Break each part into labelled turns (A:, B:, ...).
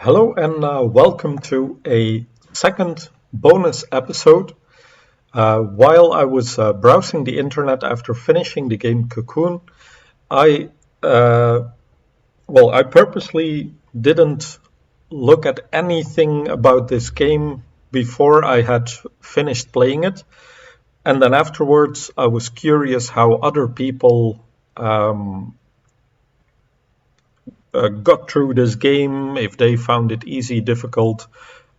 A: Hello and welcome to a second bonus episode. While I was browsing the internet after finishing the game Cocoon, I I purposely didn't look at anything about this game before I had finished playing it, and then afterwards I was curious how other people got through this game, if they found it easy, difficult,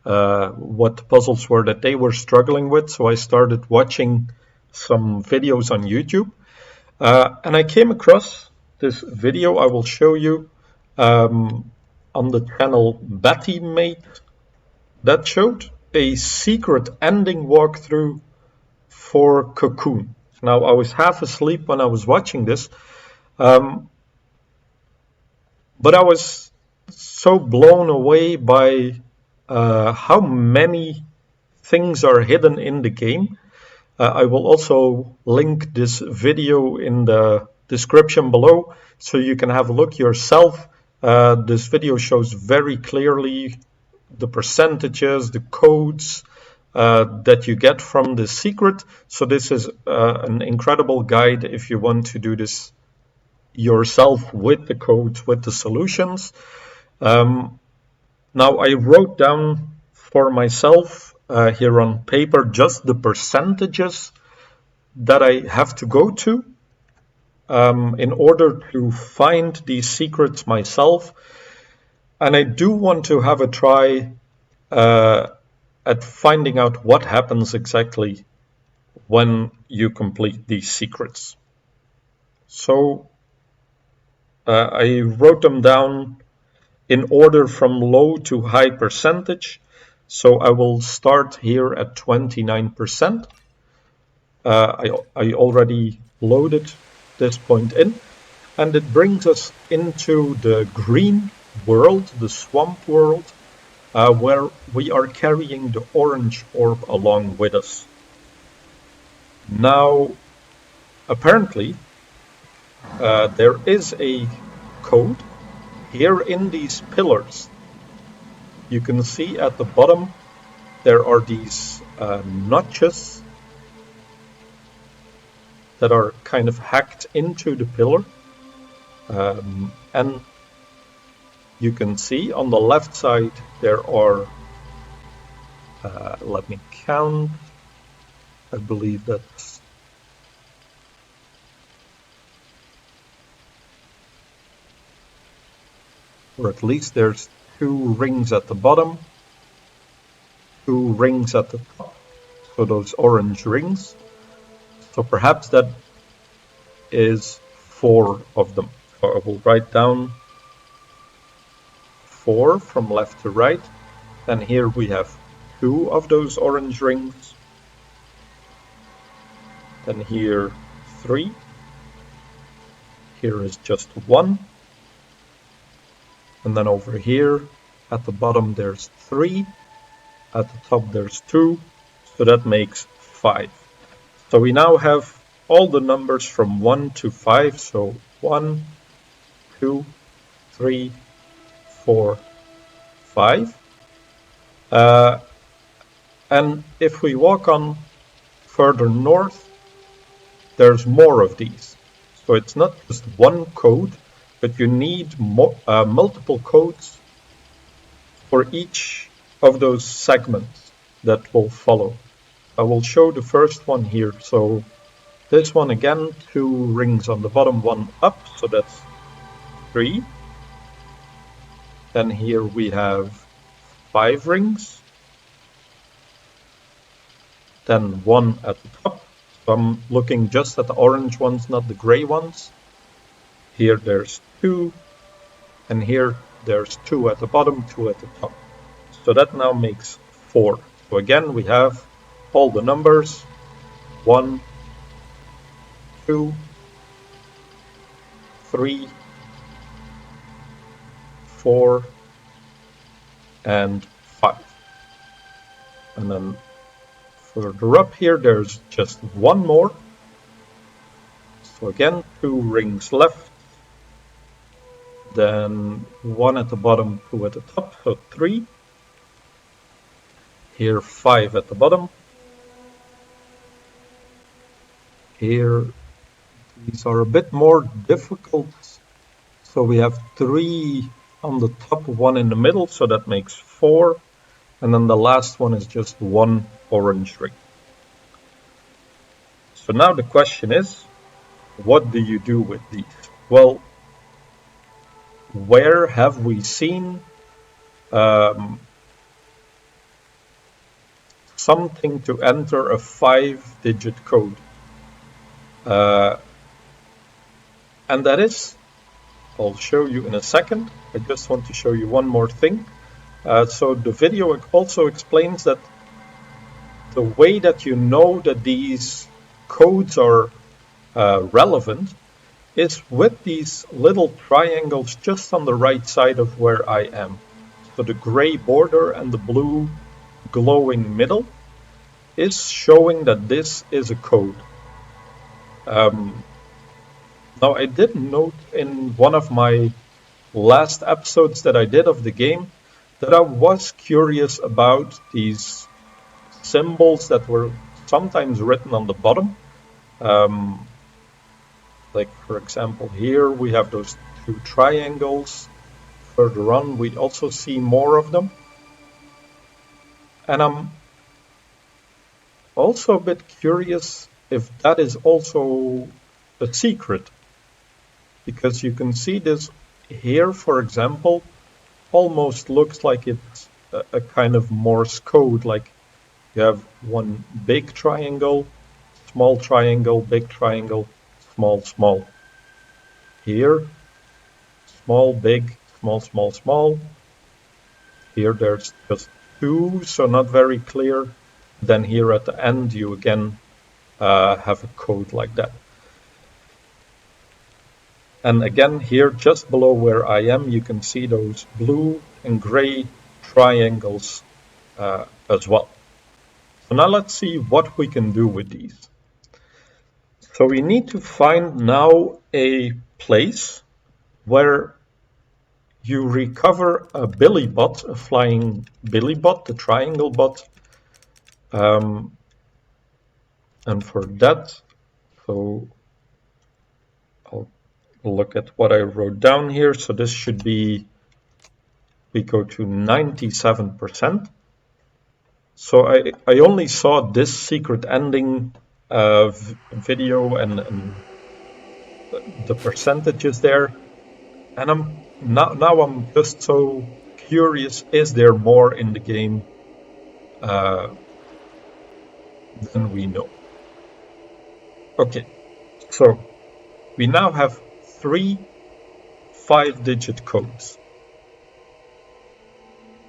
A: what the puzzles were that they were struggling with. So I started watching some videos on YouTube, and I came across this video I will show you on the channel Betty Mate that showed a secret ending walkthrough for Cocoon. Now, I was half asleep when I was watching this, um, but I was so blown away by how many things are hidden in the game. I will also link this video in the description below so you can have a look yourself. This video shows very clearly the percentages, the codes that you get from the secret. So this is an incredible guide if you want to do this yourself with the codes, with the solutions. Now I wrote down for myself here on paper just the percentages that I have to go to in order to find these secrets myself. And I do want to have a try at finding out what happens exactly when you complete these secrets. So I wrote them down in order from low to high percentage. So I will start here at 29%. I already loaded this point in, and it brings us into the green world, the swamp world, where we are carrying the orange orb along with us. Now, apparently, there is a code here in these pillars. You can see at the bottom there are these notches that are kind of hacked into the pillar, and you can see on the left side there are, let me count, I believe that's or at least there's 2 rings at the bottom, 2 rings at the top, so those orange rings. So perhaps that is 4 of them. So I will write down 4 from left to right. Then here we have 2 of those orange rings. Then here 3. Here is just 1. And then over here at the bottom there's 3. At the top there's 2. So that makes 5. So we now have all the numbers from 1 to 5. So 1, 2, 3, 4, 5. And if we walk on further north, there's more of these. So it's not just one code, but you need multiple codes for each of those segments that will follow. I will show the first one here. So this one again, 2 rings on the bottom, 1 up, so that's 3. Then here we have 5 rings. Then 1 at the top. So I'm looking just at the orange ones, not the gray ones. Here there's 2, and here there's 2 at the bottom, 2 at the top. So that now makes 4. So again, we have all the numbers, 1, 2, 3, 4, and 5. And then further up here, there's just 1 more. So again, 2 rings left, then 1 at the bottom, 2 at the top, so 3. Here 5 at the bottom. Here these are a bit more difficult. So we have 3 on the top, 1 in the middle, so that makes 4. And then the last one is just 1 orange ring. So now the question is, what do you do with these? Well, where have we seen something to enter a 5-digit code? And that is, I'll show you in a second. I just want to show you one more thing. So the video also explains that the way that you know that these codes are relevant is with these little triangles just on the right side of where I am. So the gray border and the blue glowing middle is showing that this is a code. Now I did note in one of my last episodes that I did of the game that I was curious about these symbols that were sometimes written on the bottom. Like for example, here we have those 2 triangles. Further on, we also see more of them. And I'm also a bit curious if that is also a secret. Because you can see this here, for example, almost looks like it's a kind of Morse code. Like you have one big triangle, big triangle, small, small. Here, small, big, small, small, small. Here there's just 2, so not very clear. Then here at the end, you again have a code like that. And again, here just below where I am, you can see those blue and gray triangles as well. So now let's see what we can do with these. So we need to find now a place where you recover a billy bot, a flying billy bot, the triangle bot. And for that, so I'll look at what I wrote down here. So this should be, we go to 97%. So I only saw this secret ending video and the percentages there. And now I'm just so curious, is there more in the game than we know? Okay, so we now have 3 5-digit codes.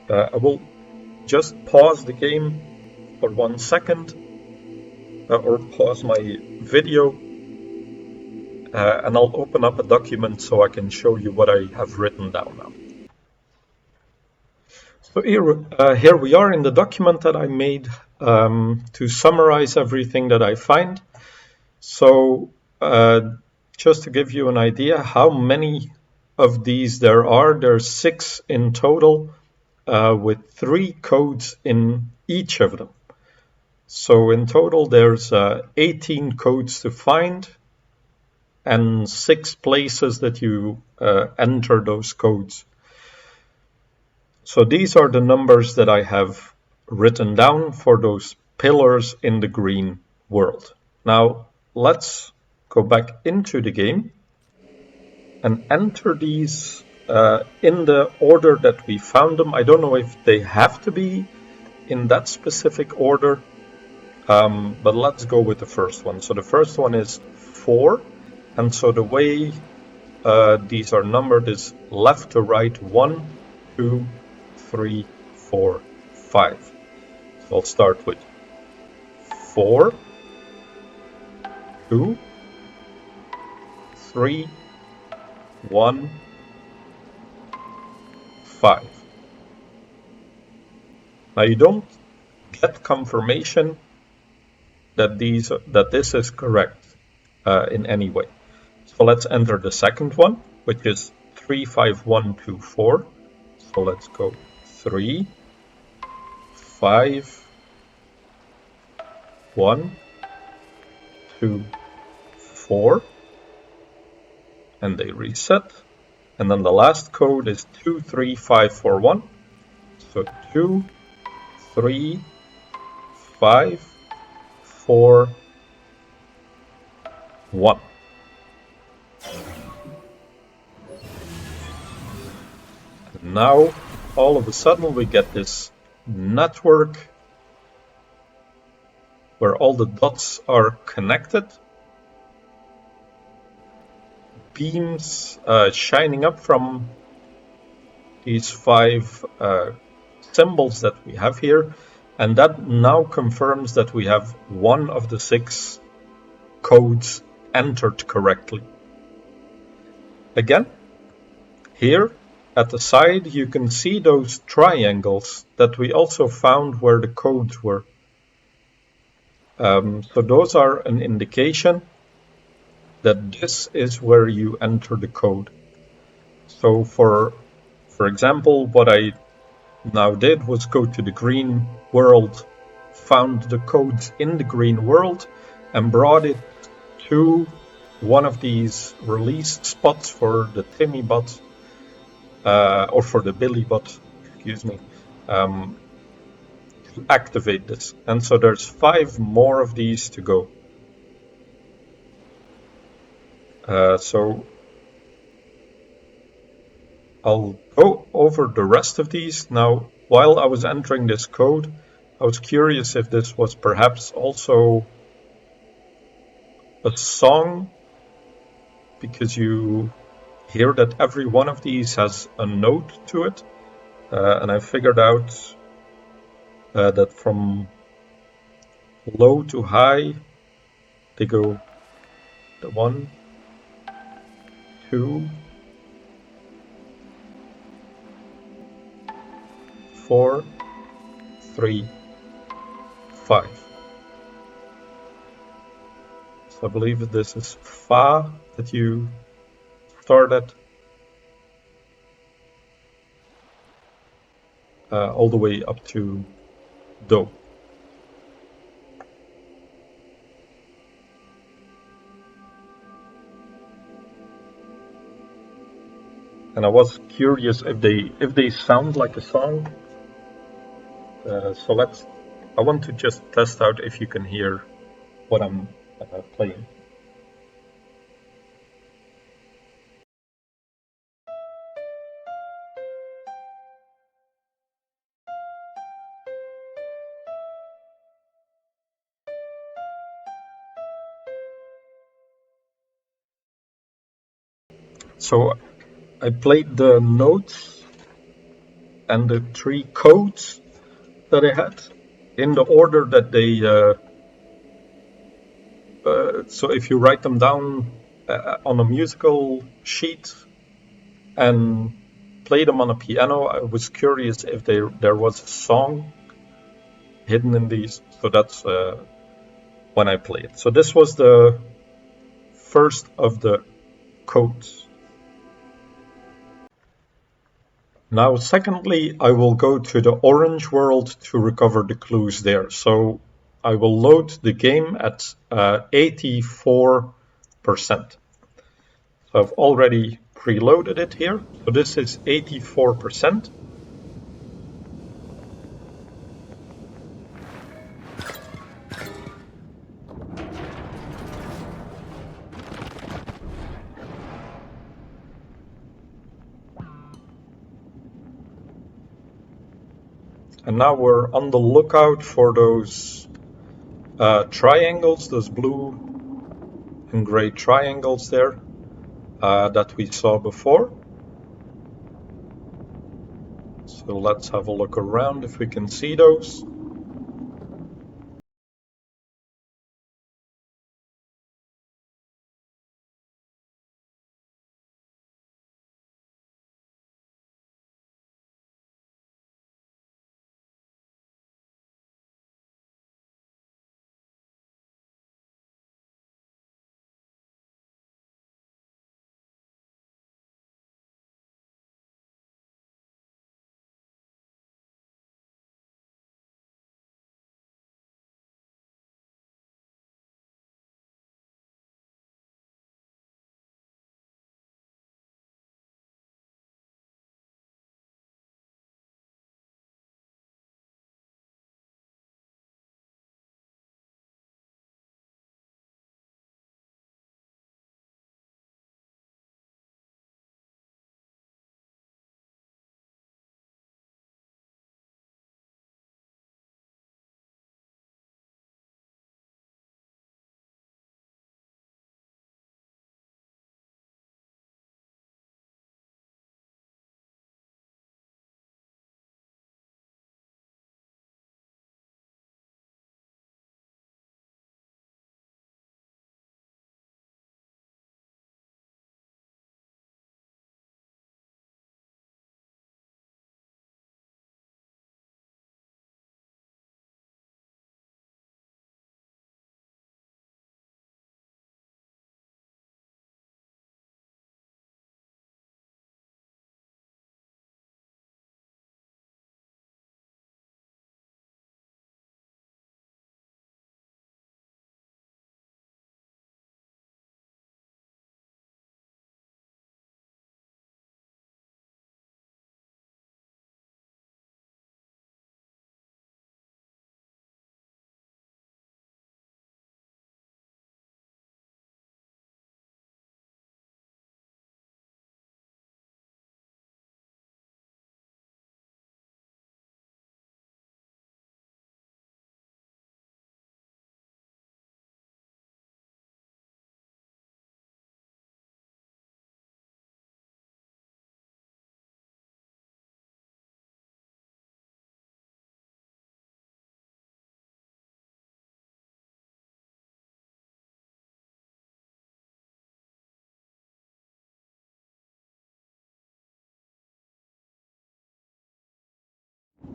A: I will just pause the game for 1 second or pause my video and I'll open up a document so I can show you what I have written down now. So here we are in the document that I made to summarize everything that I find. So just to give you an idea how many of these there are, there's 6 in total with 3 codes in each of them. So in total there's 18 codes to find and 6 places that you enter those codes. So these are the numbers that I have written down for those pillars in the green world. Now let's go back into the game and enter these in the order that we found them. I don't know if they have to be in that specific order, but let's go with the first one. So the first one is 4, and so the way these are numbered is left to right, 1, 2, 3, 4, 5. So I'll start with 4, 2, 3, 1, 5. Now you don't get confirmation that this is correct in any way. So let's enter the second one, which is 35124. So let's go 3, 5, 1, 2, 4, and they reset. And then the last code is 23541. So 2, 3, 5, 4, 1. And now all of a sudden we get this network where all the dots are connected, beams shining up from these 5 symbols that we have here, and that now confirms that we have one of the 6 codes entered correctly. Again, here at the side you can see those triangles that we also found where the codes were. So those are an indication that this is where you enter the code. So for example, what I now did was go to the green world, found the codes in the green world, and brought it to one of these release spots for the Timmy bot, or for the Billy bot, excuse me, to activate this. And so there's 5 more of these to go. So I'll go over the rest of these. Now, while I was entering this code, I was curious if this was perhaps also a song, because you hear that every one of these has a note to it. And I figured out that from low to high, they go the 1, 2, 4, 3, 5. So I believe that this is Fa that you start at, all the way up to Do. And I was curious if they sound like a song. So I want to just test out if you can hear what I'm playing. So I played the notes and the 3 codes that I had in the order that they. So if you write them down on a musical sheet and play them on a piano, I was curious if there was a song hidden in these. So that's when I played. So this was the first of the codes. Now, secondly, I will go to the orange world to recover the clues there. So I will load the game at 84%. So I've already preloaded it here. So this is 84%. And now we're on the lookout for those triangles, those blue and gray triangles there that we saw before. So let's have a look around if we can see those.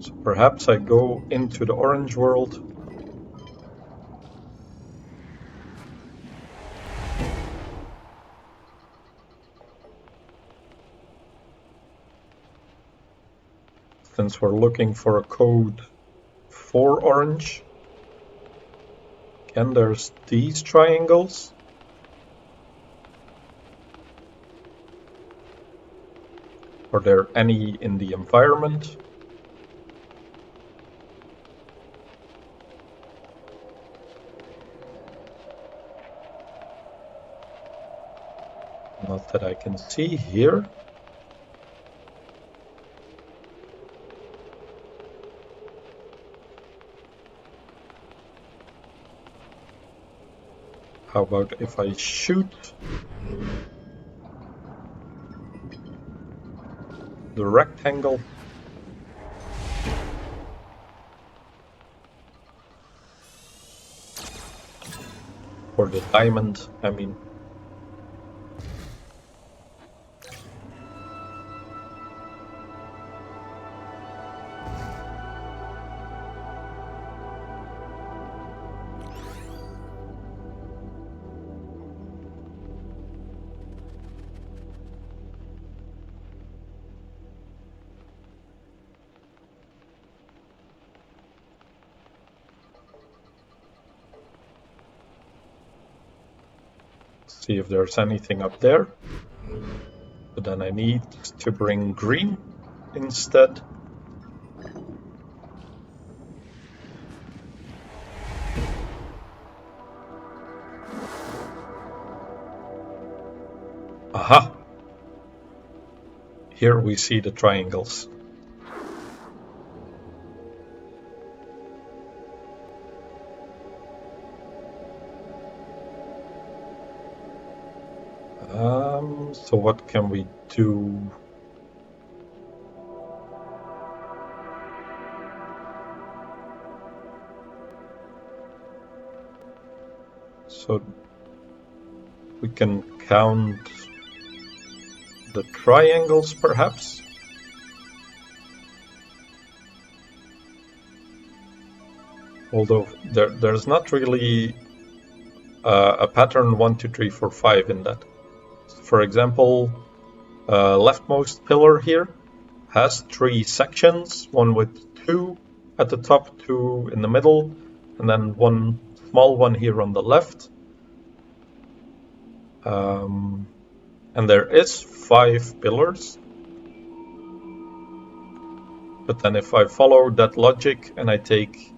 A: So perhaps I go into the orange world. Since we're looking for a code for orange. Again, there's these triangles. Are there any in the environment? Not that I can see here. How about if I shoot the rectangle? Or the diamond, I mean. See if there's anything up there. But then I need to bring green instead. Aha! Here we see the triangles. So what can we do? So we can count the triangles, perhaps? Although there's not really a pattern 1, 2, 3, 4, 5 in that. For example, leftmost pillar here has 3 sections, one with 2 at the top, 2 in the middle, and then one small one here on the left. And there is 5 pillars. But then if I follow that logic and I take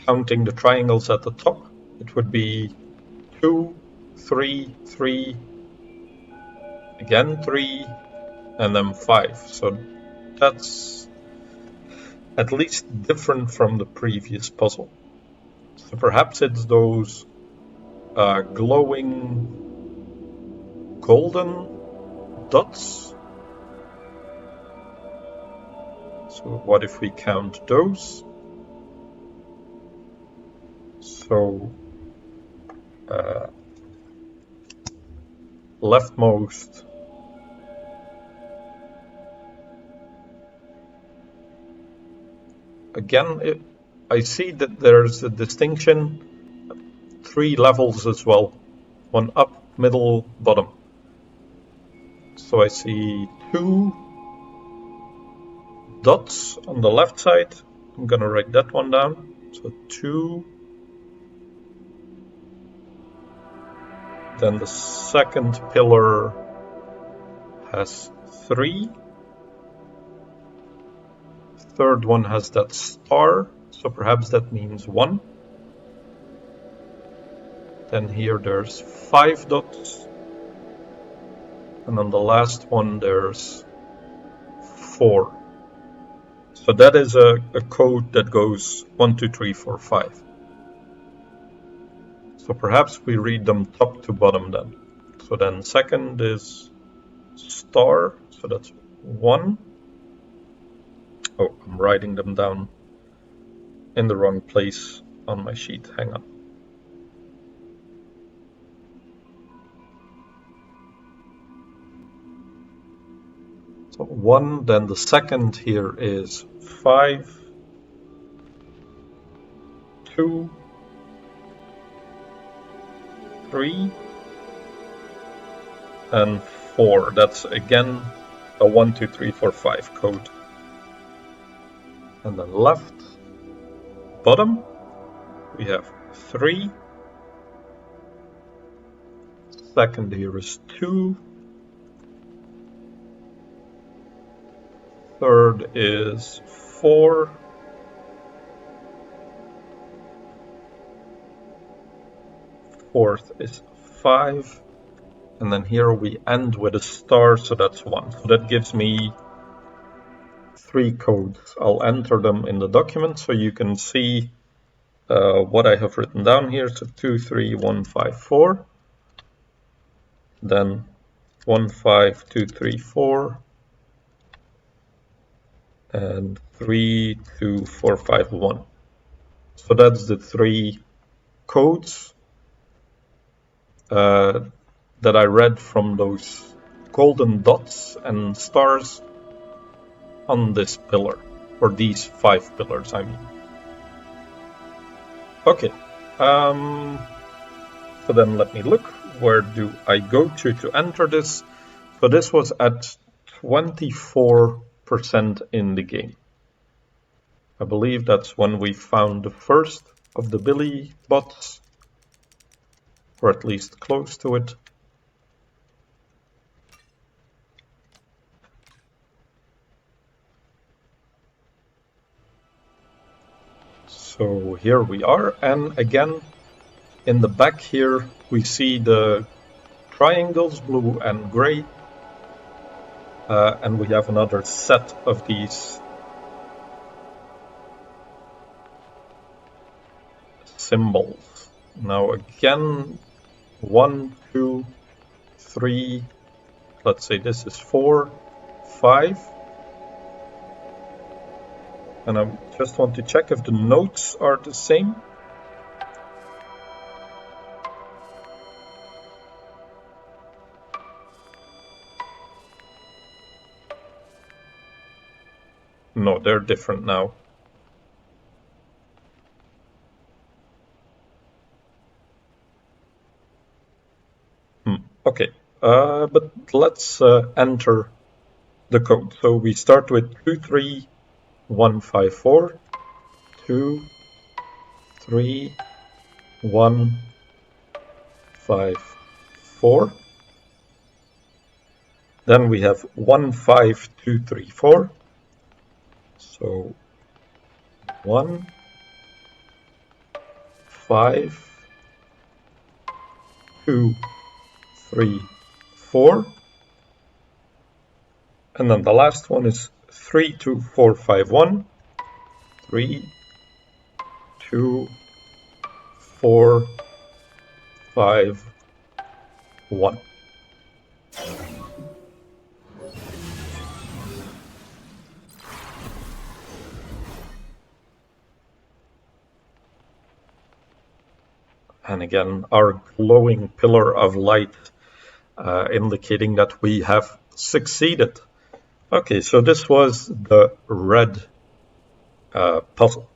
A: counting the triangles at the top, it would be 2, 3, 3, again 3, and then 5. So that's at least different from the previous puzzle. So perhaps it's those glowing golden dots. So what if we count those? So leftmost again, I see that there's a distinction, 3 levels as well, one up, middle, bottom. So I see 2 dots on the left side. I'm gonna write that one down. So 2. Then the second pillar has 3. Third one has that star, so perhaps that means 1. Then here there's 5 dots. And on the last one there's 4. So that is a code that goes 1, 2, 3, 4, 5. So perhaps we read them top to bottom then. So then second is star, so that's 1. Oh, I'm writing them down in the wrong place on my sheet. Hang on. So 1, then the second here is 5, 2, 3, and 4. That's again a 1, 2, 3, 4, 5 code. And then left bottom we have 3. Second here is 2. Third is 4. Fourth is 5. And then here we end with a star, so that's 1. So that gives me 3 codes. I'll enter them in the document so you can see what I have written down here. So 2, 3, 1, 5, 4. Then 1, 5, 2, 3, 4. And 3, 2, 4, 5, 1. So that's the 3 codes that I read from those golden dots and stars on this pillar, or these 5 pillars, I mean. Okay, so then let me look. Where do I go to enter this? So this was at 24% in the game. I believe that's when we found the first of the Billy bots, or at least close to it. So here we are, and again in the back here we see the triangles, blue and gray, and we have another set of these symbols. Now again, 1, 2, 3, let's say this is 4, 5. And I just want to check if the notes are the same. No, they're different now. Okay, but let's enter the code. So we start with 2, 3, 1, 5, 4, 2, 3, 1, 5, 4. Then we have 1, 5, 2, 3, 4. So 1, 5, 2, 3, 4. And then the last one is 3, 2, 4, 5, 1. 3, 2, 4, 5, 1. And again, our glowing pillar of light indicating that we have succeeded. Okay, so this was the red puzzle.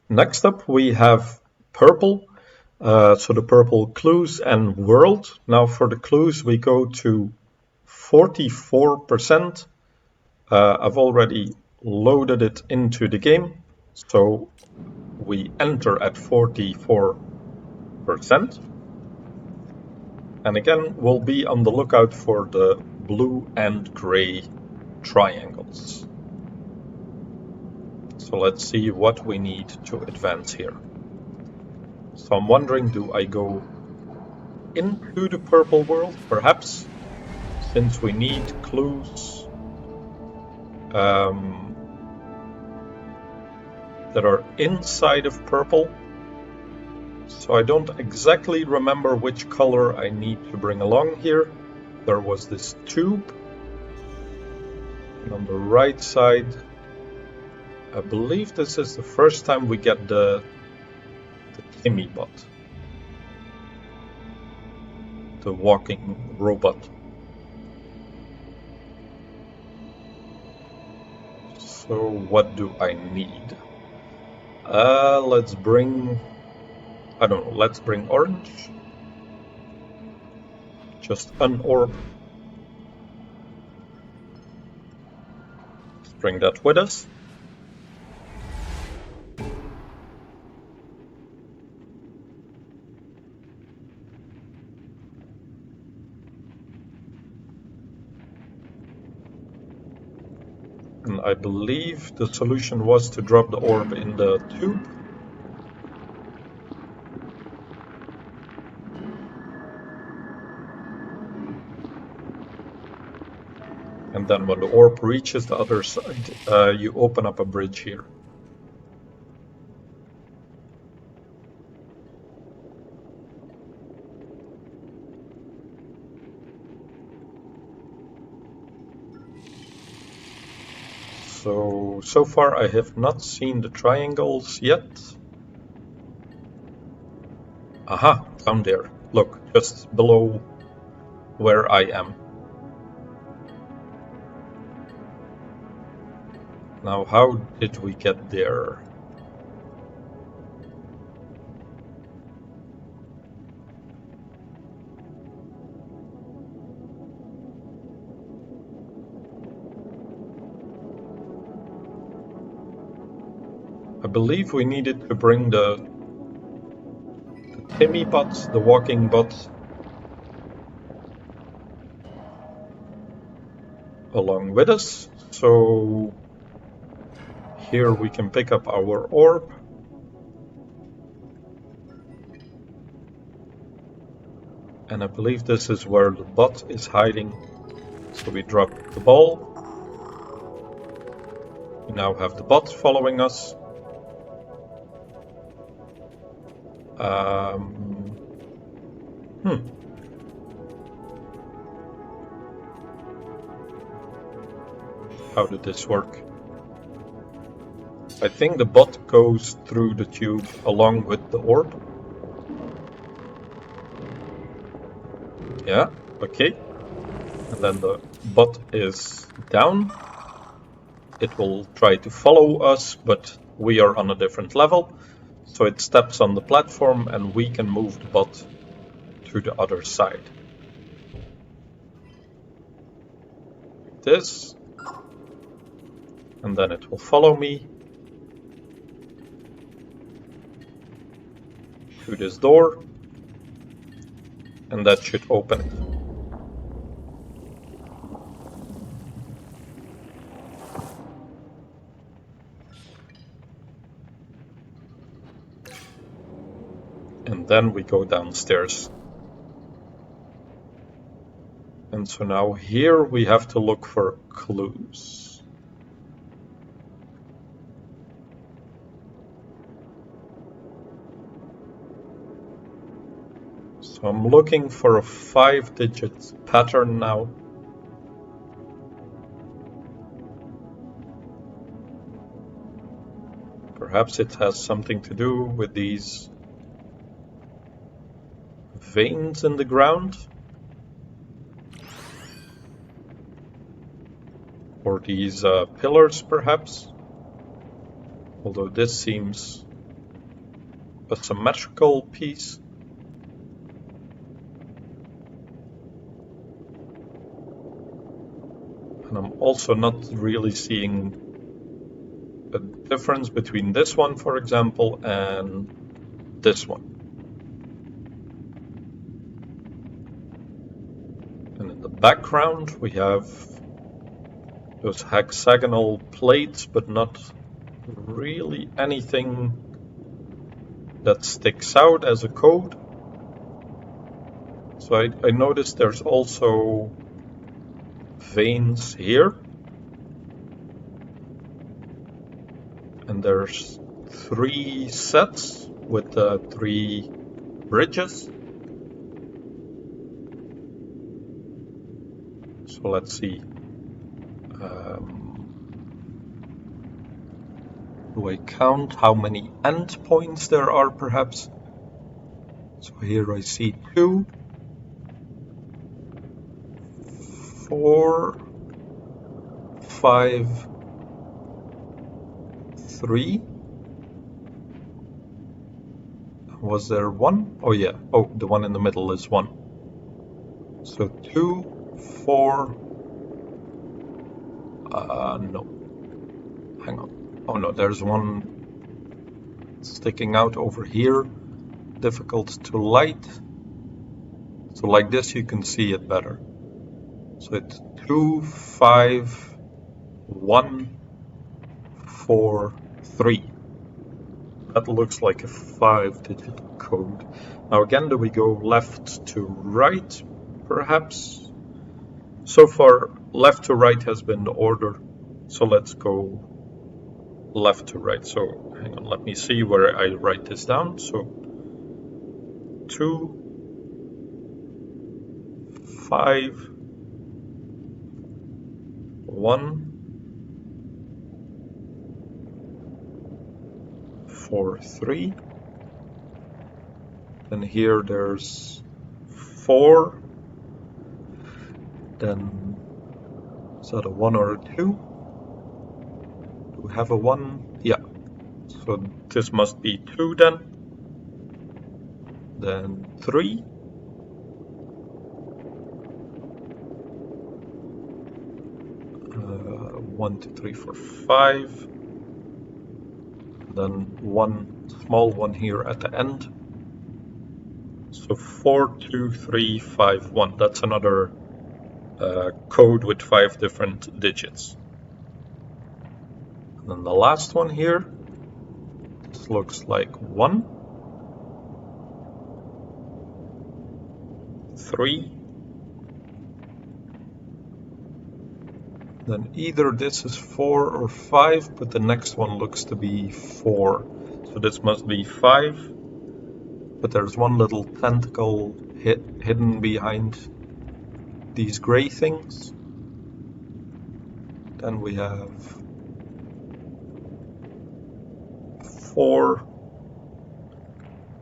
A: Next up we have purple. So the purple clues and world. Now for the clues we go to 44%. I've already loaded it into the game, so we enter at 44%. And again, we'll be on the lookout for the blue and gray triangles. So let's see what we need to advance here. So I'm wondering, do I go into the purple world, perhaps, since we need clues that are inside of purple? So I don't exactly remember which color I need to bring along here. There was this tube. And on the right side, I believe this is the first time we get the Timmy bot, the walking robot. So what do I need? Let's bring, I don't know, let's bring orange. Just an orb. Let's bring that with us. And I believe the solution was to drop the orb in the tube. And then when the orb reaches the other side, you open up a bridge here. So far I have not seen the triangles yet. Aha, down there. Look, just below where I am. Now, how did we get there? I believe we needed to bring the Timmy bot, the walking bot, along with us. So here we can pick up our orb. And I believe this is where the bot is hiding. So we drop the ball. We now have the bot following us. How did this work? I think the bot goes through the tube along with the orb. Yeah, okay. And then the bot is down. It will try to follow us, but we are on a different level. So it steps on the platform and we can move the bot to the other side. Like this. And then it will follow me to this door. And that should open it. And then we go downstairs. And so now here we have to look for clues. So I'm looking for a 5-digit pattern now. Perhaps it has something to do with these veins in the ground. Or these pillars, perhaps. Although this seems a symmetrical piece. And I'm also not really seeing a difference between this one, for example, and this one. And in the background we have those hexagonal plates, but not really anything that sticks out as a code. So I noticed there's also veins here. And there's 3 sets with 3 bridges. So let's see Do I count how many endpoints there are, perhaps? So here I see 2, 4, 5, 3. Was there 1? Oh yeah, oh, the one in the middle is 1. So 2, 4, no, hang on. Oh no, there's one sticking out over here, difficult to light. So like this you can see it better. So it's 2, 5, 1, 4, 3. That looks like a 5-digit code. Now again, do we go left to right, perhaps? So far, left to right has been the order, so let's go left to right. So hang on, let me see where I write this down. So 2, 5, 1, 4, 3. And here there's 4. Then is that a 1 or a 2? Do we have a 1? Yeah. So this must be 2 then. Then 3. 1, 2, 3, 4, 5. Then one small one here at the end. So 4, 2, 3, 5, 1. That's another code with 5 different digits. And then the last one here, this looks like 1, 3. Then either this is 4 or 5, but the next one looks to be 4. So this must be 5. But there's one little tentacle hidden behind these gray things. Then we have 4.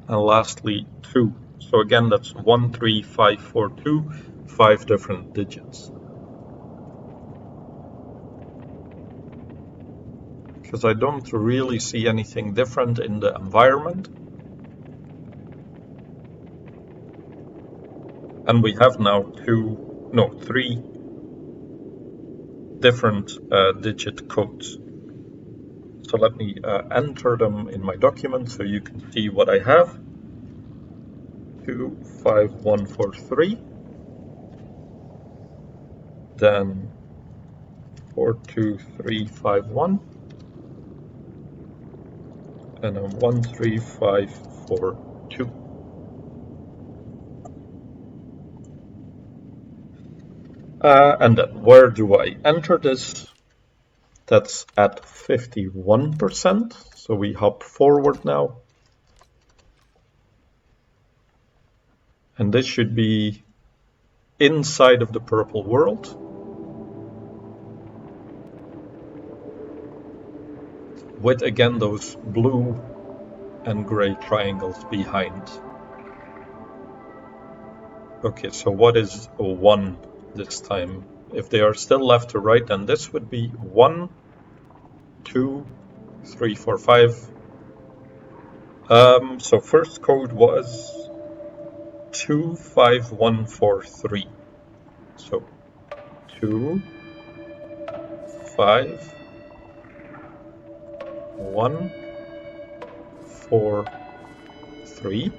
A: And lastly 2. So again, that's 1, 3, 5, 4, 2, 5 different digits. Because I don't really see anything different in the environment. And we have now 3 different digit codes. So let me enter them in my document so you can see what I have. 2, 5, 1, 4, 3. Then 4, 2, 3, 5, 1. And then 1, 3, 5, 4, 2. And then where do I enter this? That's at 51%. So we hop forward now. And this should be inside of the purple world. With again those blue and gray triangles behind. Okay, so what is a 1 this time? If they are still left to right, then this would be 1, 2, 3, 4, 5. So first code was 2, 5, 1, 4, 3. So 2, 5, 1, 4, 3.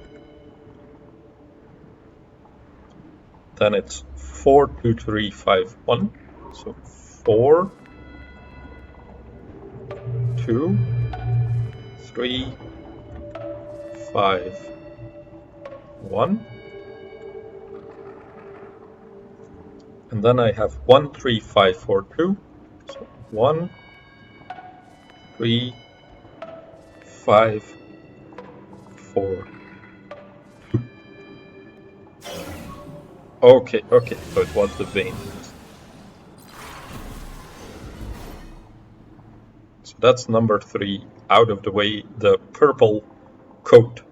A: Then it's 4, 2, 3, 5, 1. So 4, 2, 3, 5, 1. And then I have 1, 3, 5, 4, 2. So 1, 3, 5, 4, 2. Okay, so it was the vein. That's number 3 out of the way, the purple coat.